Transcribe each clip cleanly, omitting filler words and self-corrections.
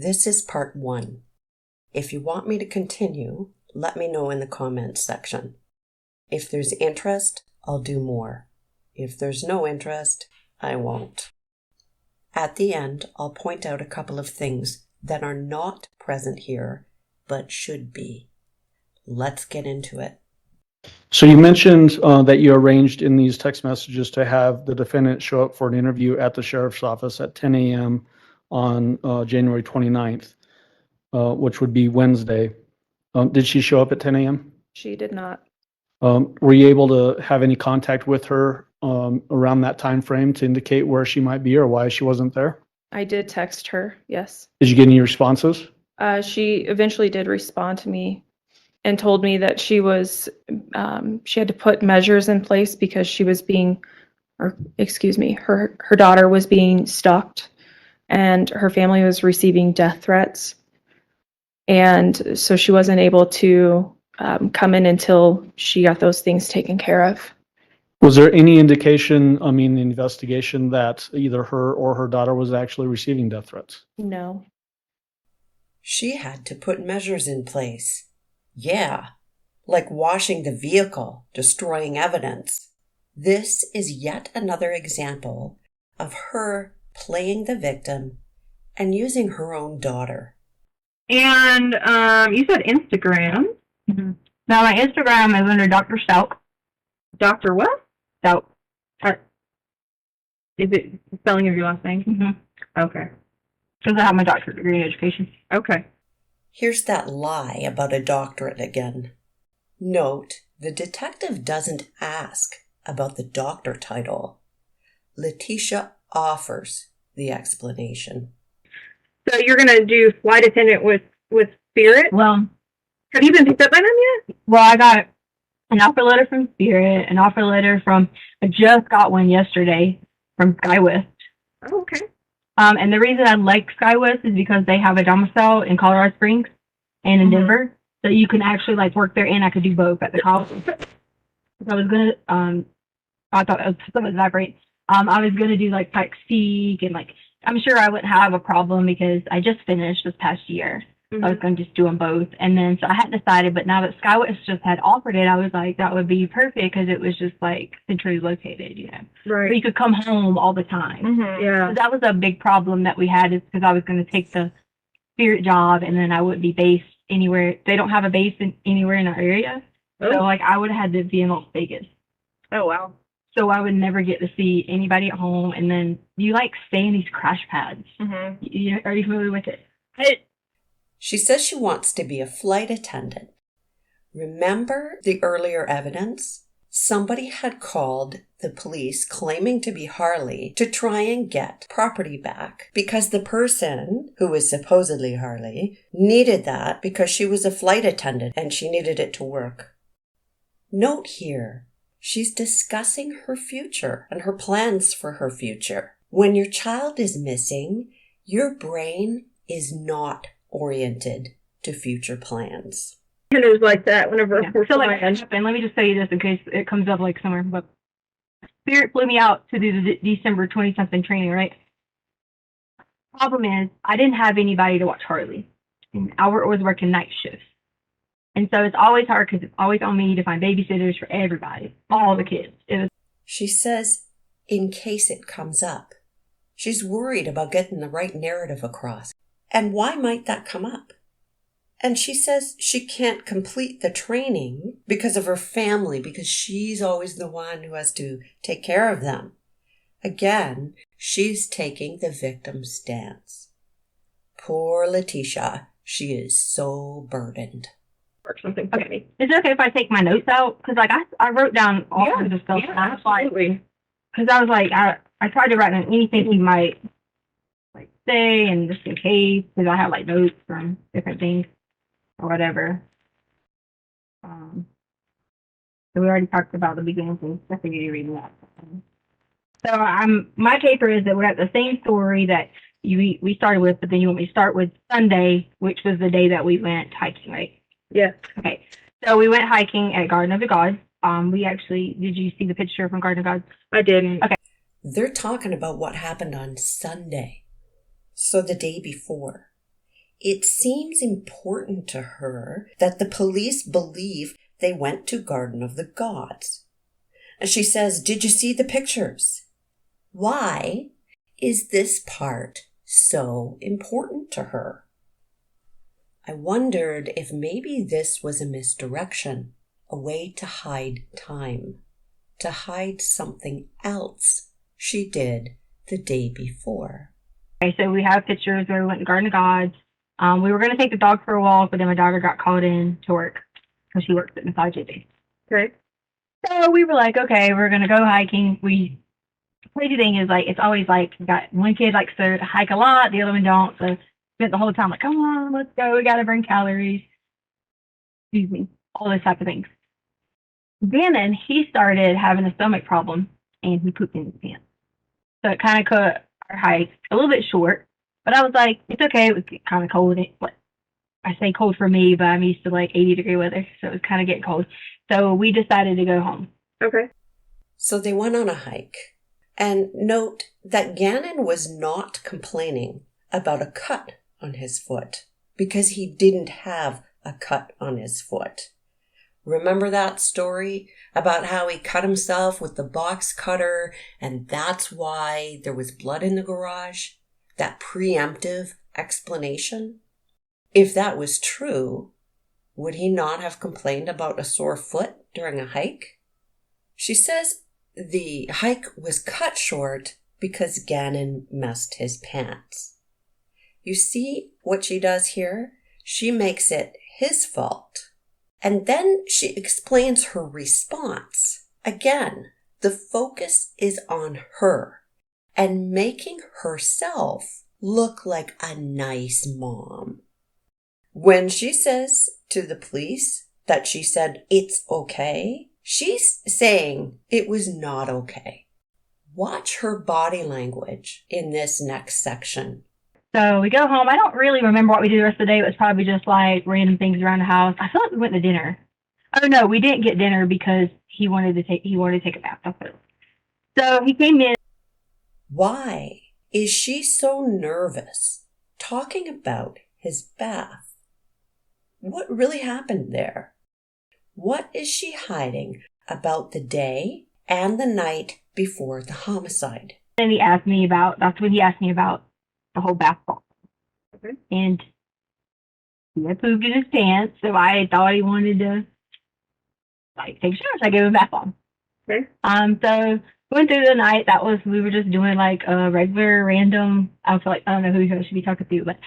This is part 1. If you want me to continue, let me know in the comments section. If there's interest, I'll do more. If there's no interest, I won't. At the end, I'll point out a couple of things that are not present here, but should be. Let's get into it. So you mentioned that you arranged in these text messages to have the defendant show up for an interview at the sheriff's office at 10 a.m. on January 29th, which would be Wednesday. Did she show up at 10 a.m.? She did not. Were you able to have any contact with her around that time frame to indicate where she might be or why she wasn't there? I did text her, yes. Did you get any responses? She eventually did respond to me and told me that she had to put measures in place because she was her daughter was being stalked and her family was receiving death threats. And so she wasn't able to come in until she got those things taken care of. Was there any indication, the investigation, that either her or her daughter was actually receiving death threats? No. She had to put measures in place. Yeah, like washing the vehicle, destroying evidence. This is yet another example of her playing the victim and using her own daughter. And you said Instagram. Mm-hmm. Now my Instagram is under Dr. Stauch. Dr. what? Stauch. Is it the spelling of your last name? Mm-hmm. Okay. Because I have my doctorate degree in education. Okay. Here's that lie about a doctorate again. Note, the detective doesn't ask about the doctor title. Letecia offers the explanation. So you're going to do flight attendant with Spirit? Well, have you been picked up by them yet? Well, I got an offer letter from Spirit, I just got one yesterday from SkyWest. Oh, okay. And the reason I like SkyWest is because they have a domicile in Colorado Springs and in Denver, so you can actually work there, and I could do both at the college. So I was gonna, I thought it was vibrate. I was gonna do Psych Seek, and I'm sure I wouldn't have a problem because I just finished this past year. Mm-hmm. I was going to just do them both. And then, so I hadn't decided, but now that SkyWest just had offered it, I was like, that would be perfect because it was just centrally located, Right. So you could come home all the time. Mm-hmm. Yeah. So that was a big problem that we had, is because I was going to take the Spirit job and then I wouldn't be based anywhere. They don't have a base anywhere in our area. Oh. So I would have had to be in Las Vegas. Oh, wow. So I would never get to see anybody at home. And then you stay in these crash pads. Mm-hmm. Are you familiar with it? She says she wants to be a flight attendant. Remember the earlier evidence? Somebody had called the police claiming to be Harley to try and get property back because the person, who was supposedly Harley, needed that because she was a flight attendant and she needed it to work. Note here, she's discussing her future and her plans for her future. When your child is missing, your brain is not oriented to future plans. And it was like that whenever so and let me just tell you this in case it comes up somewhere, but Spirit flew me out to do the December 20-something training, right? Problem is, I didn't have anybody to watch Harley, and Albert was working night shifts. And so it's always hard because it's always on me to find babysitters for everybody, all the kids. She says, in case it comes up, she's worried about getting the right narrative across. And why might that come up? And she says she can't complete the training because of her family, because she's always the one who has to take care of them. Again, she's taking the victim's stance. Poor Letecia, she is so burdened. Or something. Okay. Is it okay if I take my notes out? Because I wrote down all kinds of stuff. Yeah, absolutely. Because I was I tried to write down anything he might say, and just in case, because I have notes from different things or whatever. So we already talked about the beginning things. I figured you reading that. So my paper is that we're at the same story that we started with, but then you want me to start with Sunday, which was the day that we went hiking, right? Yeah. Okay. So we went hiking at Garden of the Gods. Did you see the picture from Garden of Gods? I didn't. Okay. They're talking about what happened on Sunday. So the day before. it seems important to her that the police believe they went to Garden of the Gods. And she says, "Did you see the pictures?" Why is this part so important to her? I wondered if maybe this was a misdirection, a way to hide time, to hide something else she did the day before. Okay, so we have pictures where we went to Garden of Gods. We were going to take the dog for a walk, but then my daughter got called in to work because she works at Massage Day. Okay. So we were like, okay, we're going to go hiking. The crazy thing is, like, it's always like, you got one kid likes to hike a lot, the other one don't. So spent the whole time like, come on, let's go. We got to burn calories. Excuse me. All those type of things. Gannon, he started having a stomach problem and he pooped in his pants. So it kind of cut our hike a little bit short. But I was like, it's okay. It was kind of cold. I say cold for me, but I'm used to like 80-degree weather. So it was kind of getting cold. So we decided to go home. Okay. So they went on a hike. And note that Gannon was not complaining about a cut on his foot because he didn't have a cut on his foot. Remember that story about how he cut himself with the box cutter and that's why there was blood in the garage? That preemptive explanation? If that was true, would he not have complained about a sore foot during a hike? She says the hike was cut short because Gannon messed his pants. You see what she does here? She makes it his fault. And then she explains her response. Again, the focus is on her and making herself look like a nice mom. When she says to the police that she said it's okay, she's saying it was not okay. Watch her body language in this next section. So we go home. I don't really remember what we did the rest of the day. It was probably just like random things around the house. I feel like we went to dinner. Oh no, we didn't get dinner because he wanted to take a bath. That's it. So he came in. Why is she so nervous talking about his bath? What really happened there? What is she hiding about the day and the night before the homicide? And that's when he asked me about the whole bath ball. Okay. And he had pooped in his pants, so I thought he wanted to take a shower, so I gave him a bath bomb. Okay. So going through the night, we were just doing like a regular random. I feel like I don't know who I should be talking to, but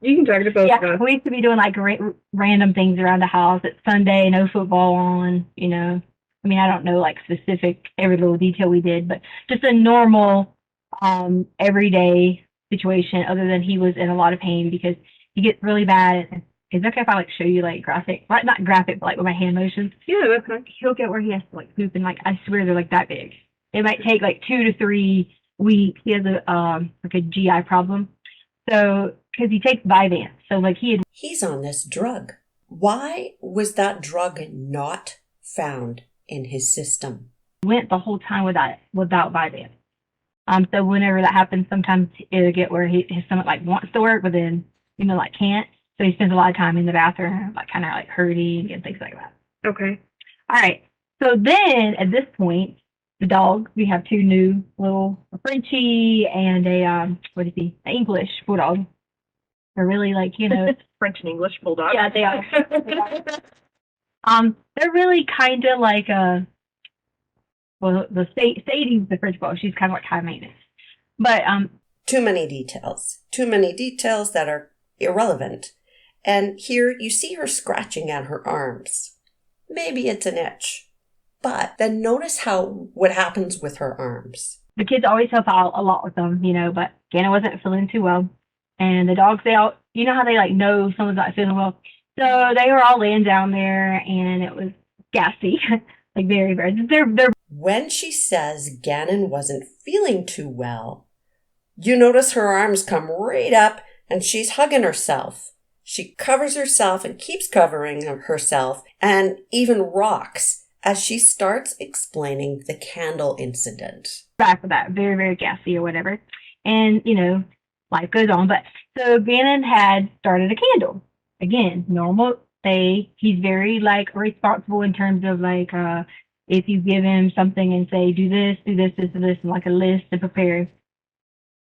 you can talk to both of us. We used to be doing like random things around the house. It's Sunday, no football on. I mean, I don't know like specific every little detail we did, but just a normal everyday situation. Other than he was in a lot of pain because he gets really bad. And is it okay if I like show you like graphic, like not graphic, but like with my hand motions? Yeah, that's fine. He'll get where he has to like poop, and like I swear they're like that big. It might take like 2 to 3 weeks. He has a GI problem, so because he takes Vyvanse, so like he's on this drug. Why was that drug not found in his system? Went the whole time without Vyvanse. So whenever that happens, sometimes it'll get where his stomach like wants to work, but then like can't. So he spends a lot of time in the bathroom, like kind of like hurting and things like that. Okay. All right. So then at this point, the dogs, we have 2 new little, a Frenchie and an English bulldog. They're really like, French and English bulldog. Yeah, they are. They're really kind of like Sadie's the French bulldog. She's kind of like high maintenance. But too many details that are irrelevant. And here you see her scratching at her arms. Maybe it's an itch. But then notice what happens with her arms. The kids always help out a lot with them, but Gannon wasn't feeling too well. And the dogs, they all, how they like know someone's not feeling well. So they were all laying down there and it was gassy, like very, very, they're. When she says Gannon wasn't feeling too well, you notice her arms come right up and she's hugging herself. She covers herself and keeps covering herself and even rocks as she starts explaining the candle incident. Back with that, very, very gassy or whatever. And, life goes on. But So Gannon had started a candle. Again, normal day. He's very like responsible in terms of like if you give him something and say do this, and like a list to prepare,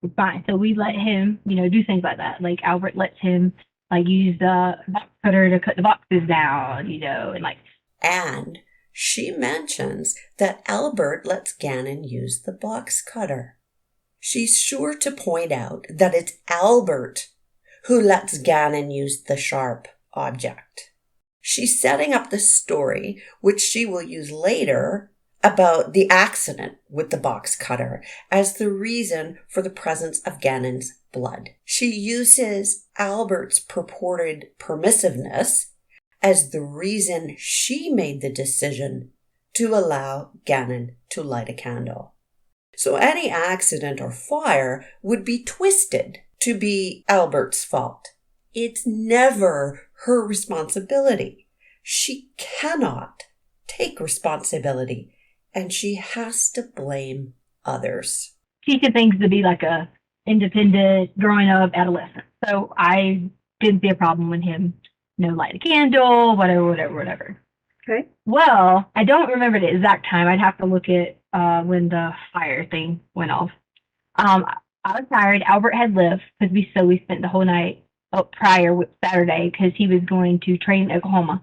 it's fine. So we let him, do things like that. Like Albert lets him like use the box cutter to cut the boxes down, and like. And she mentions that Albert lets Gannon use the box cutter. She's sure to point out that it's Albert who lets Gannon use the sharp object. She's setting up the story, which she will use later, about the accident with the box cutter as the reason for the presence of Gannon's blood. She uses Albert's purported permissiveness as the reason she made the decision to allow Gannon to light a candle. So any accident or fire would be twisted to be Albert's fault. It's never her responsibility. She cannot take responsibility, and she has to blame others. Teaching things to be like a independent, growing up adolescent. So I didn't see a problem with him, light a candle, whatever. Okay. Well, I don't remember the exact time. I'd have to look at when the fire thing went off. I was tired. Albert had left because we spent the whole night up prior with Saturday because he was going to train in Oklahoma.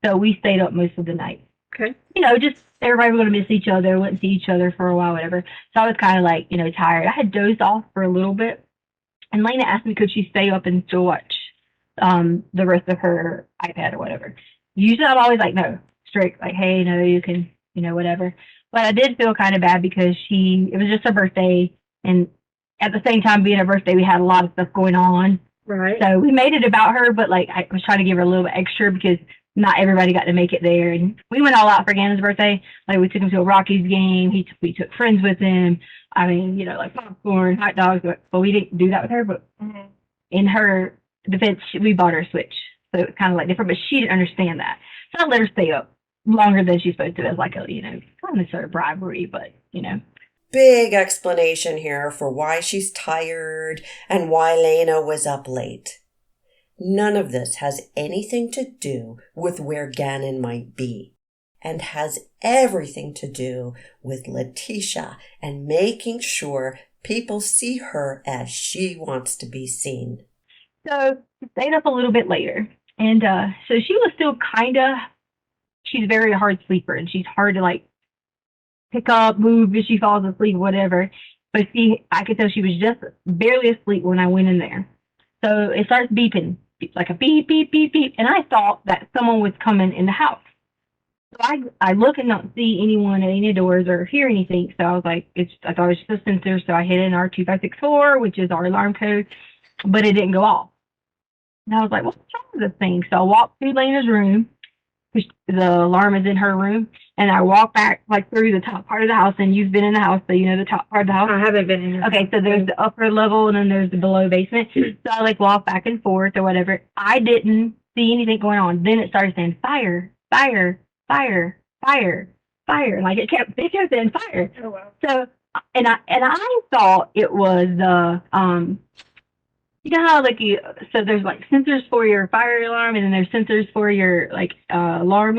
So we stayed up most of the night. Okay. Just everybody was going to miss each other, wouldn't see each other for a while, whatever. So I was kind of like, tired. I had dozed off for a little bit. And Lena asked me, could she stay up and still watch the rest of her iPad or whatever. Usually I'm always like, no, strict, like, hey, no, you can, whatever. But I did feel kind of bad because it was just her birthday. And at the same time being her birthday, we had a lot of stuff going on. Right. So we made it about her, but like I was trying to give her a little bit extra because not everybody got to make it there. And we went all out for Gannon's birthday. Like we took him to a Rockies game. We took friends with him. I mean, like popcorn, hot dogs. But we didn't do that with her. But in her defense, we bought her a Switch. So it's kind of like different, but she didn't understand that. So I let her stay up longer than she's supposed to as like a, not necessarily bribery, but, Big explanation here for why she's tired and why Lena was up late. None of this has anything to do with where Gannon might be, and has everything to do with Letecia and making sure people see her as she wants to be seen. So she stayed up a little bit later, and so she was still she's a very hard sleeper, and she's hard to like pick up, move if she falls asleep, whatever. But I could tell she was just barely asleep when I went in there. So it starts beeping, like a beep, beep, beep, beep. And I thought that someone was coming in the house. So I look and don't see anyone at any doors or hear anything. So I was like, I thought it was just a sensor. So I hit in our 2564, which is our alarm code, but it didn't go off. And I was like, what's wrong with this thing? So I walked through Lena's room. The alarm is in her room, and I walk back like through the top part of the house, and you've been in the house, so you know the top part of the house. I haven't been in here. Okay, so there's the upper level and then there's the below basement. So I like walk back and forth or whatever. I didn't see anything going on. Then it started saying fire, fire, fire, fire, fire. Like it kept saying fire. Oh wow. So and I thought it was you know how like so there's like sensors for your fire alarm and then there's sensors for your like alarm.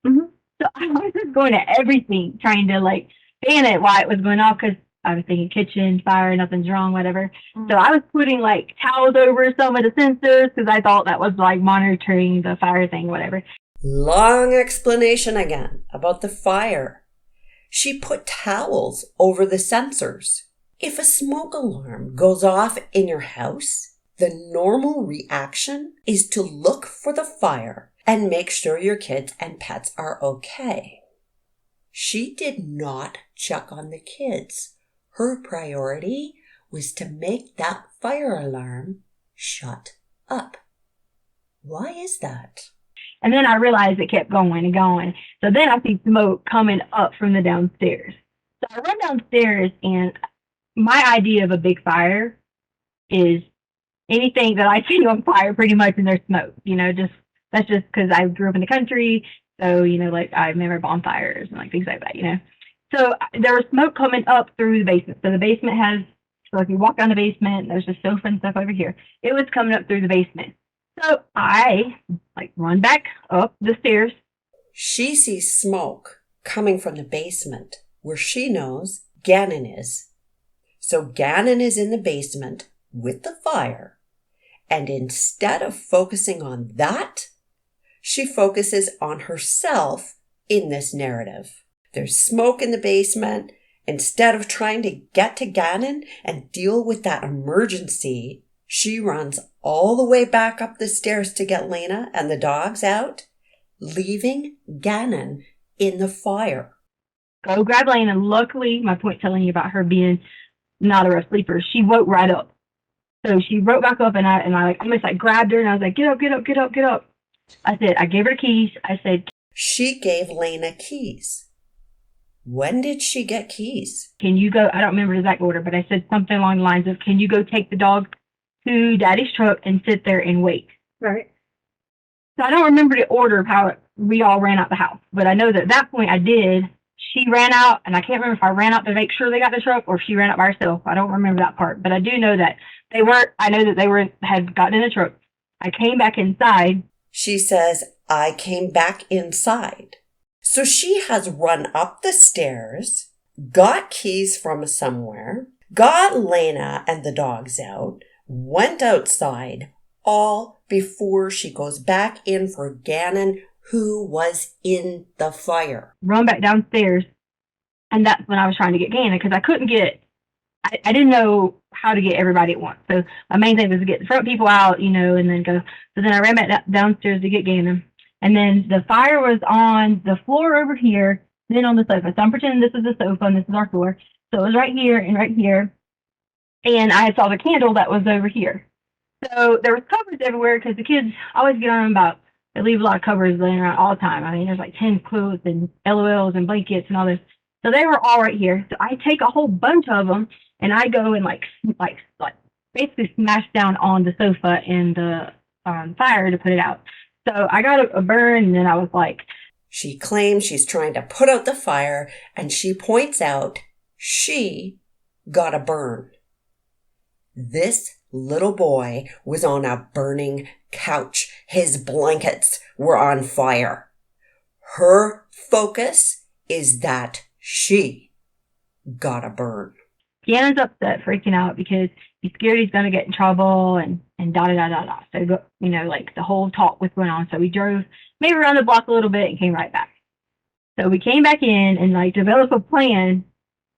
Mm-hmm. So I was just going to everything trying to like ban it while it was going off because I was thinking kitchen, fire, nothing's wrong, whatever. Mm-hmm. So I was putting like towels over some of the sensors because I thought that was like monitoring the fire thing, whatever. Long explanation again about the fire. She put towels over the sensors. If a smoke alarm goes off in your house, the normal reaction is to look for the fire and make sure your kids and pets are okay. She did not check on the kids. Her priority was to make that fire alarm shut up. Why is that? And then I realized it kept going and going. So then I see smoke coming up from the downstairs. So I run downstairs, and my idea of a big fire is anything that I see on fire pretty much and there's smoke, that's just because I grew up in the country. So, like I remember bonfires and like things like that, So there was smoke coming up through the basement. So the basement has So if you walk down the basement, there's a sofa and stuff over here. It was coming up through the basement. So I run back up the stairs. She sees smoke coming from the basement where she knows Gannon is. So Gannon is in the basement with the fire. And instead of focusing on that, she focuses on herself in this narrative. There's smoke in the basement. Instead of trying to get to Gannon and deal with that emergency, she runs all the way back up the stairs to get Lena and the dogs out, leaving Gannon in the fire. Go grab Lena. Luckily, my point telling you about her being not a rough sleeper, she woke right up. So she woke back up, and I almost grabbed her, and I was like, get up, get up, get up, get up. I gave her the keys. I said, she gave Lena keys. When did she get keys? Can you go? I don't remember the exact order, but I said something along the lines of, can you go take the dog to Daddy's truck and sit there and wait? Right. So I don't remember the order of how we all ran out the house, but I know that at that point I did. She ran out, and I can't remember if I ran out to make sure they got the truck or if she ran out by herself. I don't remember that part, but I do know that had gotten in the truck. I came back inside. She says, I came back inside. So she has run up the stairs, got keys from somewhere, got Lena and the dogs out, went outside, all before she goes back in for Gannon, who was in the fire. Run back downstairs, and that's when I was trying to get Gannon, because I couldn't get, I didn't know how to get everybody at once. So my main thing was to get the front people out, and then go. So then I ran back downstairs to get Gannon. And then the fire was on the floor over here, then on the sofa. So I'm pretending this is the sofa and this is our floor. So it was right here and right here. And I saw the candle that was over here. So there was covers everywhere because the kids always get on them about, they leave a lot of covers laying around all the time. I mean, there's 10 clothes and LOLs and blankets and all this. So they were all right here. So I take a whole bunch of them and I go and basically smash down on the sofa and the fire to put it out. So I got a burn, and then I was like... She claims she's trying to put out the fire, and she points out she got a burn. This little boy was on a burning couch. His blankets were on fire. Her focus is that she got a burn. Deanna's upset, freaking out, because he's scared he's going to get in trouble and da-da-da-da-da. So, the whole talk was going on. So we drove maybe around the block a little bit and came right back. So we came back in and, developed a plan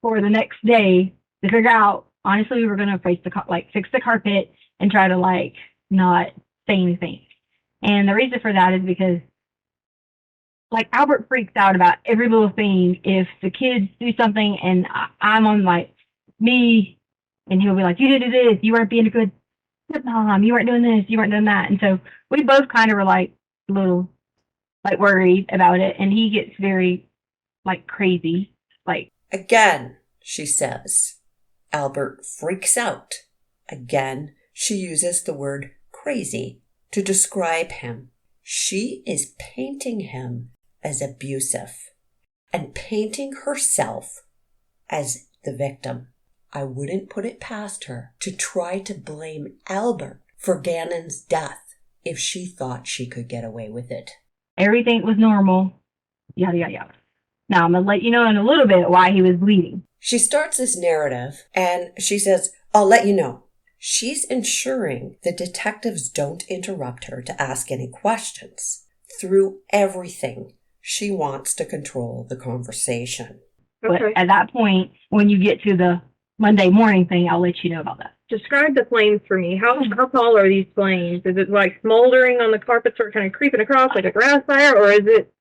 for the next day to figure out, honestly, we were going to fix the carpet and try to, not say anything. And the reason for that is because, Albert freaks out about every little thing. If the kids do something and I'm on, me, and he'll be like, you didn't do this, you weren't being a good mom, you weren't doing this, you weren't doing that. And so we both kind of were a little worried about it, and he gets very crazy. Again, she says, Albert freaks out. Again, she uses the word crazy to describe him. She is painting him as abusive and painting herself as the victim. I wouldn't put it past her to try to blame Albert for Gannon's death if she thought she could get away with it. Everything was normal, yada, yada, yada. Now, I'm going to let you know in a little bit why he was bleeding. She starts this narrative and she says, I'll let you know. She's ensuring the detectives don't interrupt her to ask any questions. Through everything, she wants to control the conversation. Okay. But at that point, when you get to the Monday morning thing, I'll let you know about that. Describe the flames for me. How tall are these flames? Is it smoldering on the carpet, sort of kind of creeping across like a grass fire, or is it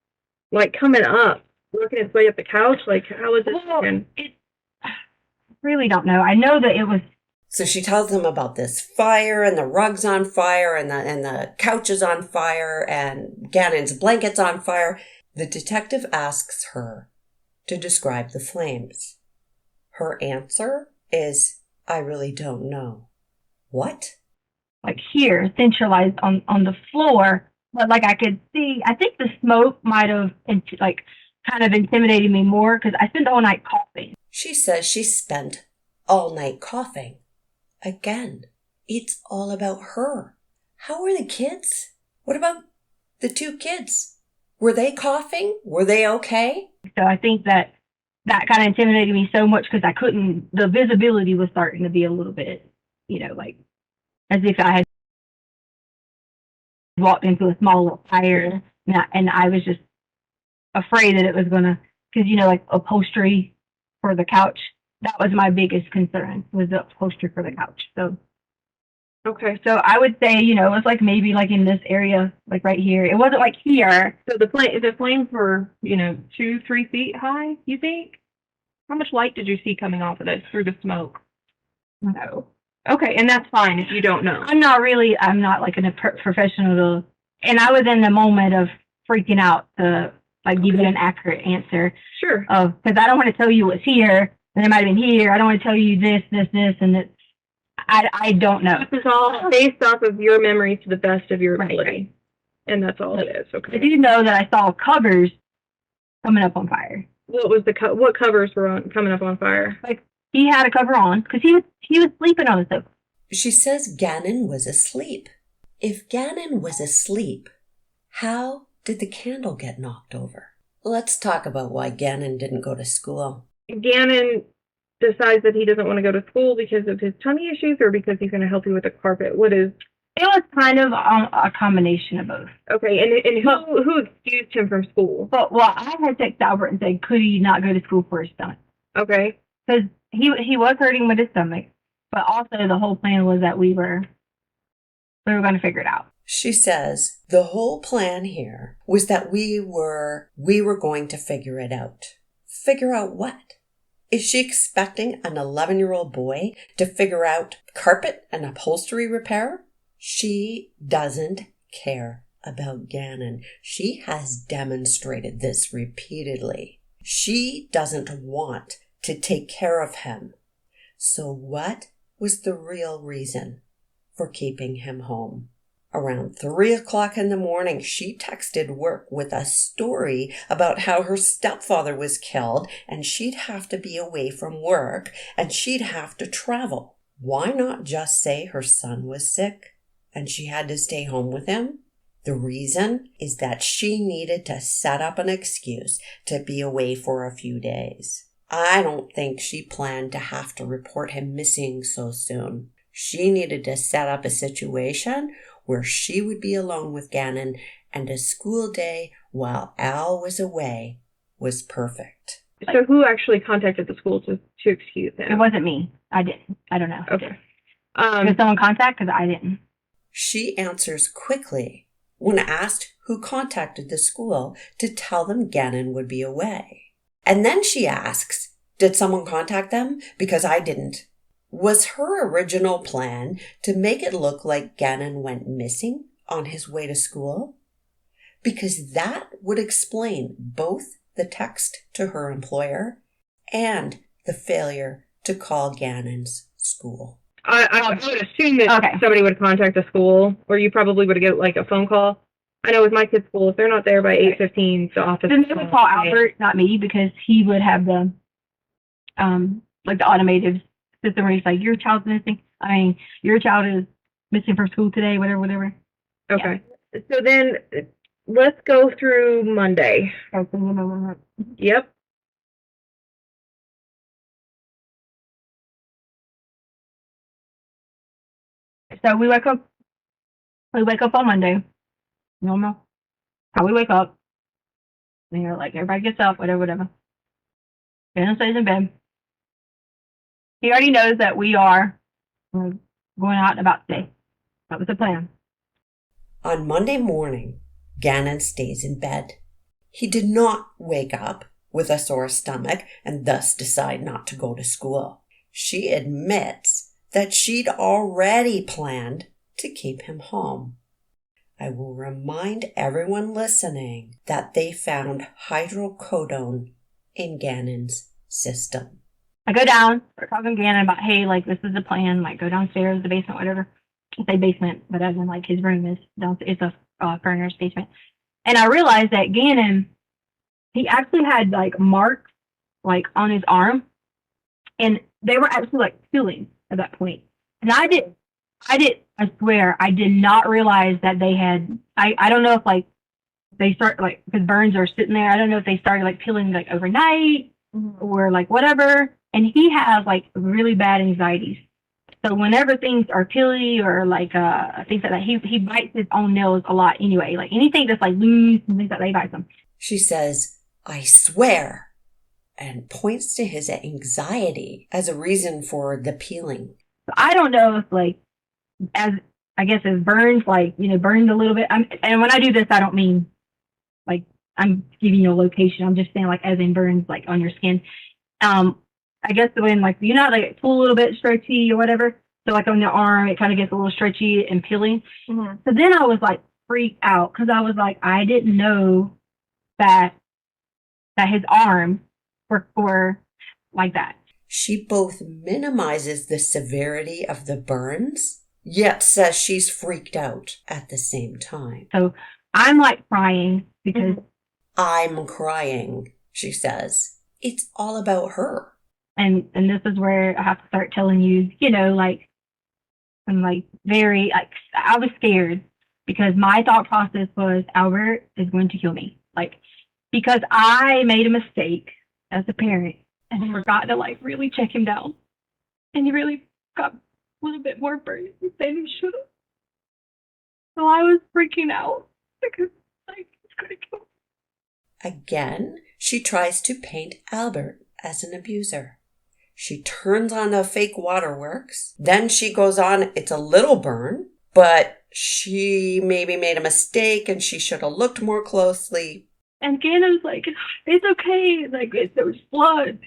coming up, working its way up the couch? How is it? Well, I really don't know. I know that it was. So she tells them about this fire, and the rug's on fire, and the couch is on fire, and Gannon's blanket's on fire. The detective asks her to describe the flames. Her answer is, I really don't know. What? Here, centralized on the floor, but I could see, I think the smoke might have kind of intimidated me more because I spent the whole night coughing. She says she spent all night coughing. Again, it's all about her. How are the kids? What about the 2 kids? Were they coughing? Were they okay? So I think that kind of intimidated me so much because the visibility was starting to be a little bit, like as if I had walked into a small little fire, and I was just afraid that it was gonna, because like upholstery for the couch. That was my biggest concern, was the upholstery for the couch. So Okay. so I would say, it was like maybe like in this area, like right here. It wasn't like here. So the flames were, 2-3 feet high, you think? How much light did you see coming off of this through the smoke? No. Okay, and that's fine if you don't know. I'm not like a professional and I was in the moment of freaking out to like give you an accurate answer Sure. because I don't want to tell you what's here, and it might have been here. I don't want to tell you this, and it's, I don't know. This is all based off of your memory to the best of your ability. Right. And that's all it is, I okay? do know that I saw covers coming up on fire. What was what covers were coming up on fire? Like he had a cover on because he was sleeping on the sofa. She says Gannon was asleep. If Gannon was asleep, how did the candle get knocked over? Let's talk about why Gannon didn't go to school. Gannon decides that he doesn't want to go to school because of his tummy issues or because he's going to help you with the carpet. What is... It was kind of a combination of both. Okay, and who excused him from school? But I had texted Albert and said, could he not go to school for his stomach? Okay. Because he was hurting with his stomach, but also the whole plan was that we were going to figure it out. She says the whole plan here was that we were going to figure it out. Figure out what? Is she expecting an 11-year-old boy to figure out carpet and upholstery repair? She doesn't care about Gannon. She has demonstrated this repeatedly. She doesn't want to take care of him. So what was the real reason for keeping him home? Around 3 o'clock in the morning, she texted work with a story about how her stepfather was killed and she'd have to be away from work and she'd have to travel. Why not just say her son was sick and she had to stay home with him? The reason is that she needed to set up an excuse to be away for a few days. I don't think she planned to have to report him missing so soon. She needed to set up a situation where she would be alone with Gannon, and a school day while Al was away was perfect. So who actually contacted the school to excuse him? It wasn't me. I didn't. I don't know. Okay. Did someone contact? Because I didn't. She answers quickly when asked who contacted the school to tell them Gannon would be away. And then she asks, did someone contact them? Because I didn't. Was her original plan to make it look like Gannon went missing on his way to school? Because that would explain both the text to her employer and the failure to call Gannon's school. I would assume that somebody would contact the school, or you probably would get like a phone call. I know with my kids' school, if they're not there by 8:15, the office. Then they would call Albert, not me, because he would have the like the automated system where he's like, your child's missing. Your child is missing from school today, whatever. Okay. Yeah. So then let's go through Monday. Yep. So we wake up on Monday. Normal. How we wake up. And you're like, everybody gets up, whatever. Ben stays in bed. He already knows that we are going out and about today. That was the plan. On Monday morning, Gannon stays in bed. He did not wake up with a sore stomach and thus decide not to go to school. She admits that she'd already planned to keep him home. I will remind everyone listening that they found hydrocodone in Gannon's system. I go down, start talking to Gannon about, hey, like, this is the plan, like, go downstairs, the basement, whatever. I say basement, but as in, like, his room is downstairs, it's a furnished basement. And I realized that Gannon, he actually had, like, marks, like, on his arm, and they were actually, like, peeling at that point. And I swear, I did not realize that they had, I don't know if like they start like, because burns are sitting there. I don't know if they started like peeling like overnight or like whatever. And he has like really bad anxieties. So whenever things are peely or like things like that, he bites his own nails a lot anyway. Like anything that's like loose and things like that, he bites them. She says, I swear, and points to his anxiety as a reason for the peeling. So I don't know if like, as burns, like, burned a little bit. And when I do this, I don't mean like I'm giving you a location. I'm just saying like as in burns like on your skin. I guess when like like pull a little bit stretchy or whatever. So like on the arm, it kind of gets a little stretchy and peeling. Mm-hmm. So then I was like freaked out because I was like, I didn't know that his arms were like that. She both minimizes the severity of the burns, yet says she's freaked out at the same time. So I'm like crying because I'm crying, she says. It's all about her. And this is where I have to start telling you, like, I'm like very, like, I was scared because my thought process was Albert is going to kill me. Like, because I made a mistake as a parent and forgot to like really check him down. And he really got a little bit more burnt than he should have. So I was freaking out because like it's gonna kill me. Again, she tries to paint Albert as an abuser. She turns on the fake waterworks. Then she goes on, it's a little burn, but she maybe made a mistake and she should have looked more closely. And Ganna was like, it's okay, like there was blood.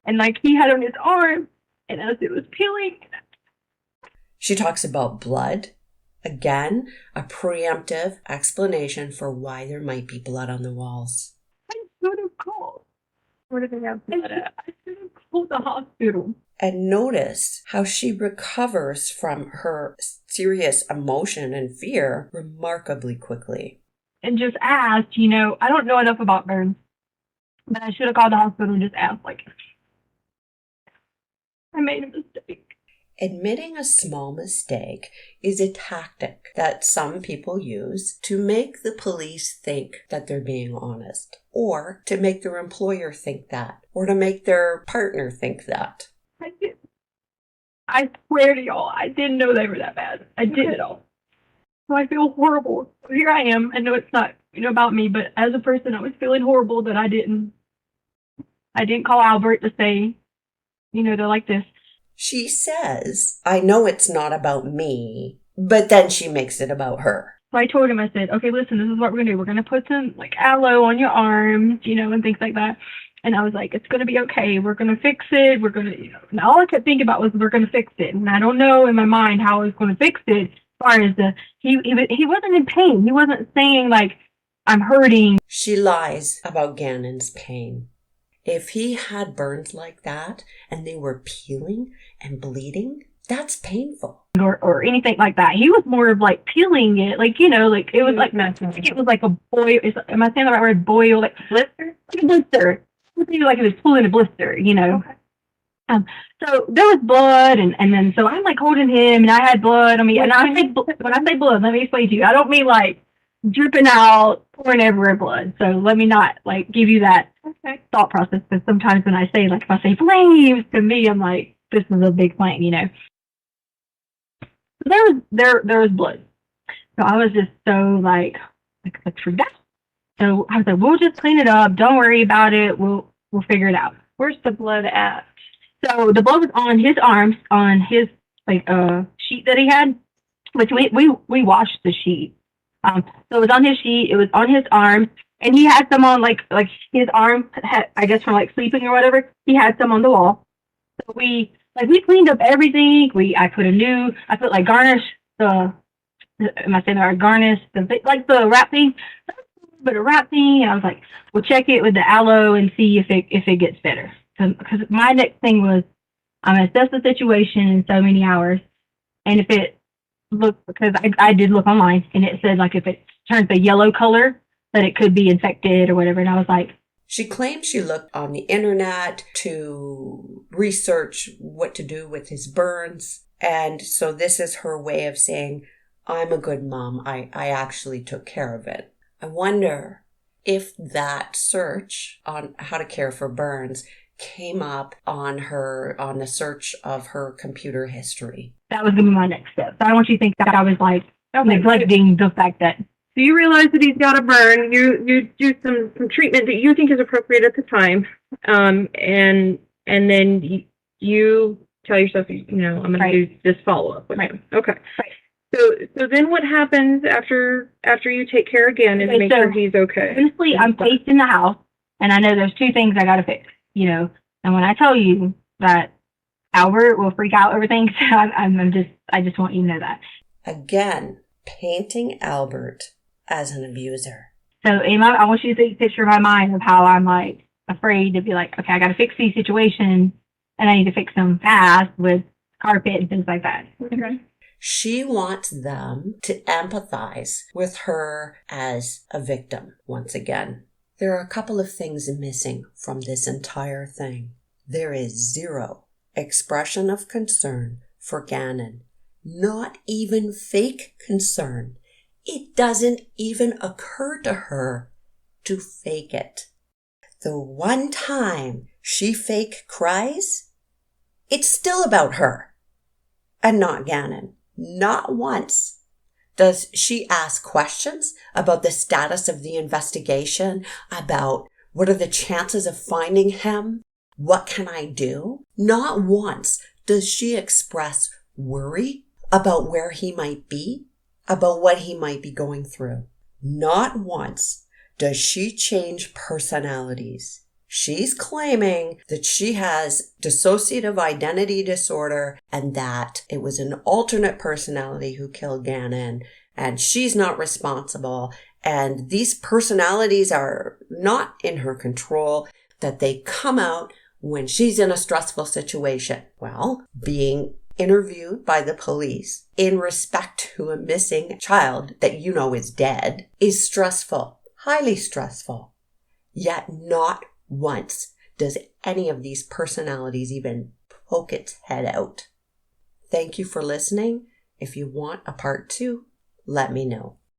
And like he had on his arm, and as it was peeling. She talks about blood. Again, a preemptive explanation for why there might be blood on the walls. I should have called. Where did they have blood at? I should have called the hospital. And notice how she recovers from her serious emotion and fear remarkably quickly. And just asked, I don't know enough about burns, but I should have called the hospital and just asked, like, I made a mistake. Admitting a small mistake is a tactic that some people use to make the police think that they're being honest, or to make their employer think that, or to make their partner think that. I swear to y'all, I didn't know they were that bad. I did all. So I feel horrible. Here I am. I know it's not, about me, but as a person, I was feeling horrible that I didn't call Albert to say, they're like this. She says, I know it's not about me, but then she makes it about her. So I told him, I said, okay, listen, this is what we're going to do. We're going to put some like aloe on your arms, and things like that. And I was like, it's going to be okay. We're going to fix it. We're going to, and all I kept thinking about was we're going to fix it. And I don't know in my mind how I was going to fix it. As far as he wasn't in pain. He wasn't saying like, I'm hurting. She lies about Gannon's pain. If he had burns like that and they were peeling and bleeding, that's painful. Or anything like that. He was more of like peeling it, like, like it was like it was like a boil. Am I saying the right word? Boil, like blister? Like a blister. Like it was pulling a blister, Okay. So there was blood, and then so I'm like holding him, and I had blood on me. And when I say blood, let me explain to you. I don't mean like dripping out, pouring everywhere blood. So let me not like give you that thought process, because sometimes when I say like if I say flames, to me I'm like this is a big flame, So there was blood. So I was just so like freaked out. So I was like, we'll just clean it up. Don't worry about it. We'll figure it out. Where's the blood at? So the blood was on his arms, on his like sheet that he had, which we washed the sheet. So it was on his sheet. It was on his arms, and he had some on like his arm had, I guess from like sleeping or whatever. He had some on the wall. So we cleaned up everything. I put like garnish the. Am I saying the right? Garnish the wrap thing. But a wrap thing, I was like, we'll check it with the aloe and see if it gets better. Because my next thing was, I'm going to assess the situation in so many hours. And if it looks, because I did look online, and it said, like, if it turns a yellow color, that it could be infected or whatever. And I was like. She claims she looked on the internet to research what to do with his burns. And so this is her way of saying, I'm a good mom. I actually took care of it. I wonder if that search on how to care for burns came up on the search of her computer history. That was going to be my next step. So I don't want you to think that I was like neglecting the fact that. So you realize that he's got a burn. You do some treatment that you think is appropriate at the time, and then you tell yourself, I'm going to do this follow up with him. Okay. Right. So then what happens after you take care again and make sure he's okay? Honestly, I'm pacing the house, and I know there's two things I got to fix. And when I tell you that Albert will freak out over things, I just want you to know that. Again, painting Albert as an abuser. So I want you to take a picture in my mind of how I'm like afraid to be like, okay, I got to fix these situations, and I need to fix them fast with carpet and things like that. Okay. She wants them to empathize with her as a victim once again. There are a couple of things missing from this entire thing. There is zero expression of concern for Gannon. Not even fake concern. It doesn't even occur to her to fake it. The one time she fake cries, it's still about her and not Gannon. Not once does she ask questions about the status of the investigation, about what are the chances of finding him? What can I do? Not once does she express worry about where he might be, about what he might be going through. Not once does she change personalities. She's claiming that she has dissociative identity disorder and that it was an alternate personality who killed Gannon, and she's not responsible, and these personalities are not in her control, that they come out when she's in a stressful situation. Well, being interviewed by the police in respect to a missing child that is dead is stressful, highly stressful. Yet not once does any of these personalities even poke its head out. Thank you for listening. If you want a part 2, let me know.